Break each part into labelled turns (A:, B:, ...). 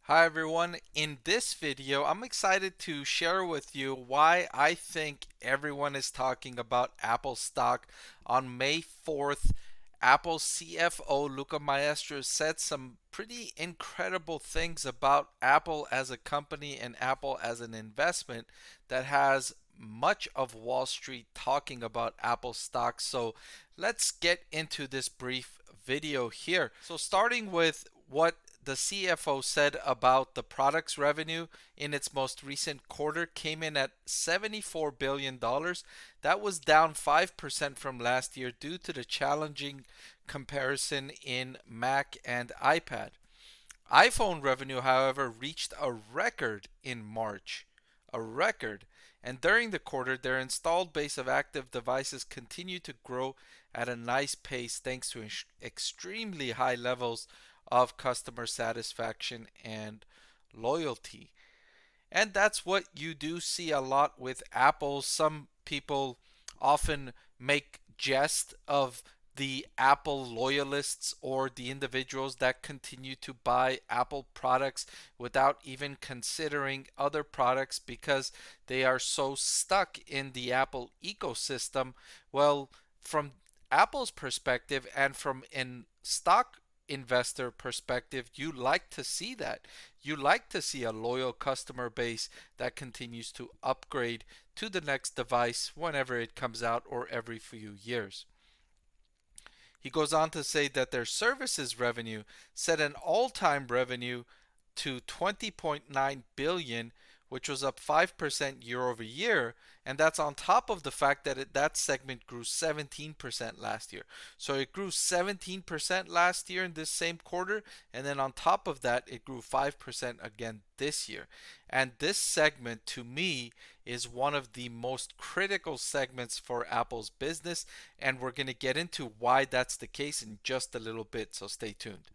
A: Hi everyone, in this video I'm excited to share with you why I think everyone is talking about Apple stock. On May 4th, Apple CFO Luca Maestro said some pretty incredible things about Apple as a company and Apple as an investment that has much of Wall Street talking about Apple stock. So let's get into this brief video here. So starting with what the CFO said about the product's revenue in its most recent quarter came in at $74 billion. That was down 5% from last year due to the challenging comparison in Mac and iPad. iPhone revenue, however, reached a record in March. A record. And during the quarter, their installed base of active devices continued to grow at a nice pace thanks to extremely high levels of customer satisfaction and loyalty. And that's what you do see a lot with Apple. Some people often make jest of the Apple loyalists or the individuals that continue to buy Apple products without even considering other products because they are so stuck in the Apple ecosystem. Well, from Apple's perspective and from an stock investor perspective, you like to see that. You like to see a loyal customer base that continues to upgrade to the next device whenever it comes out or every few years. He goes on to say that their services revenue set an all-time revenue to 20.9 billion, which was up 5% year over year, and that's on top of the fact that that segment grew 17% last year. So it grew 17% last year in this same quarter, and then on top of that it grew 5% again this year. And this segment to me is one of the most critical segments for Apple's business, and we're going to get into why that's the case in just a little bit, so stay tuned.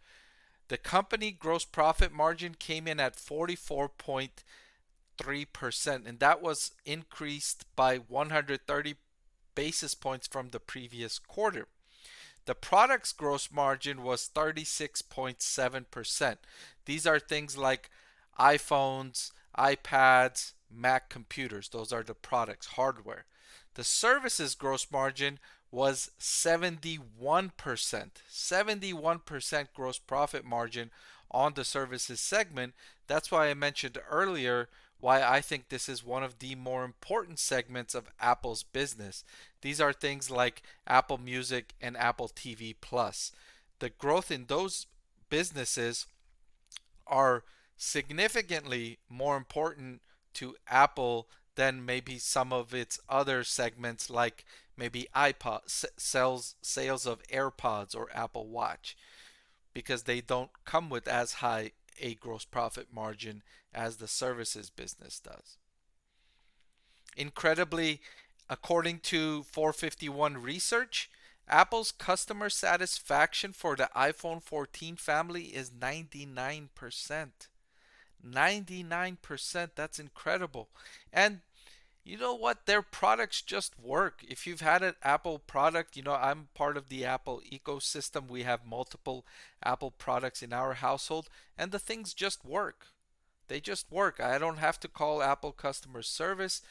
A: The company gross profit margin came in at 44.3%, and that was increased by 130 basis points from the previous quarter. The product's gross margin was 36.7%. These are things like iPhones, iPads, Mac computers. Those are the products, hardware. The services gross margin was 71%. 71% gross profit margin on the services segment. That's why I mentioned earlier why I think this is one of the more important segments of Apple's business. These are things like Apple Music and Apple TV Plus. The growth in those businesses are significantly more important to Apple than maybe some of its other segments like maybe iPod sales of AirPods or Apple Watch, because they don't come with as high a gross profit margin as the services business does. Incredibly, according to 451 Research, Apple's customer satisfaction for the iPhone 14 family is 99%. 99%, that's incredible. And you know what? Their products just work. If you've had an Apple product, I'm part of the Apple ecosystem. We have multiple Apple products in our household, and the things just work. They just work. I don't have to call Apple customer service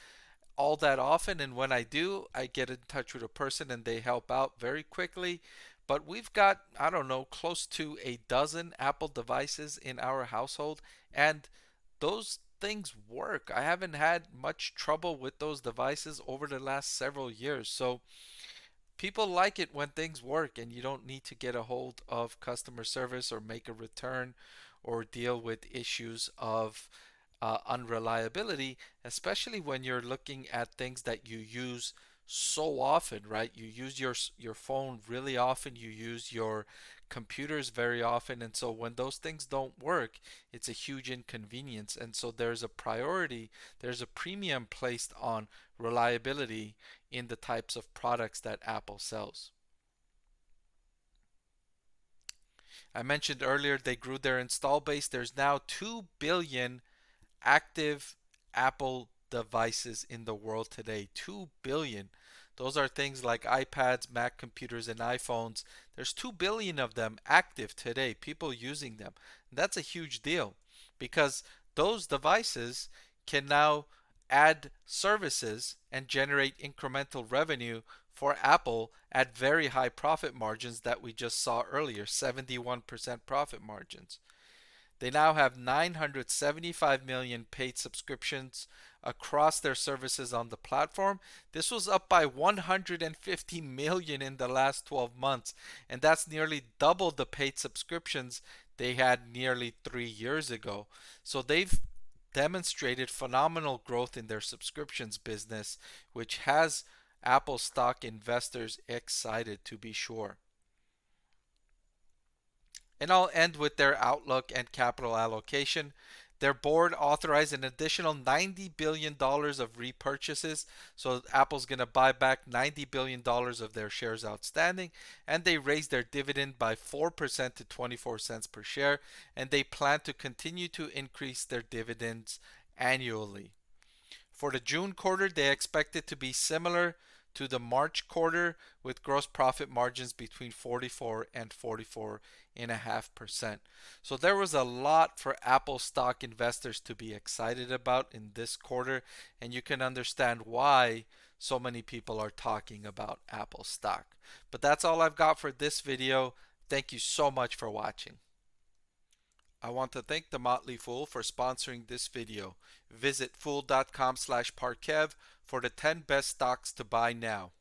A: all that often, and when I do, I get in touch with a person and they help out very quickly. But we've got, I don't know, close to a dozen Apple devices in our household, and those things work. I haven't had much trouble with those devices over the last several years. So people like it when things work and you don't need to get a hold of customer service or make a return or deal with issues of unreliability, especially when you're looking at things that you use so often, right? You use your phone really often, you use your computers very often, and so when those things don't work, it's a huge inconvenience. And so there's a priority, there's a premium placed on reliability in the types of products that Apple sells. I mentioned earlier they grew their install base. There's now 2 billion active Apple devices in the world today. 2 billion. Those are things like iPads, Mac computers, and iPhones. There's 2 billion of them active today, people using them. That's a huge deal. because those devices can now add services and generate incremental revenue for Apple at very high profit margins that we just saw earlier, 71% profit margins. They now have 975 million paid subscriptions across their services on the platform. This was up by 150 million in the last 12 months, and that's nearly double the paid subscriptions they had nearly 3 years ago. So they've demonstrated phenomenal growth in their subscriptions business, which has Apple stock investors excited, to be sure. And I'll end with their outlook and capital allocation. Their board authorized an additional $90 billion of repurchases. So Apple's going to buy back $90 billion of their shares outstanding. And they raised their dividend by 4% to 24 cents per share. And they plan to continue to increase their dividends annually. For the June quarter, they expect it to be similar to the March quarter with gross profit margins between 44 and 44.5%. So there was a lot for Apple stock investors to be excited about in this quarter, and you can understand why so many people are talking about Apple stock. But that's all I've got for this video. Thank you so much for watching. I want to thank the Motley Fool for sponsoring this video. Visit fool.com/Parkev for the 10 best stocks to buy now.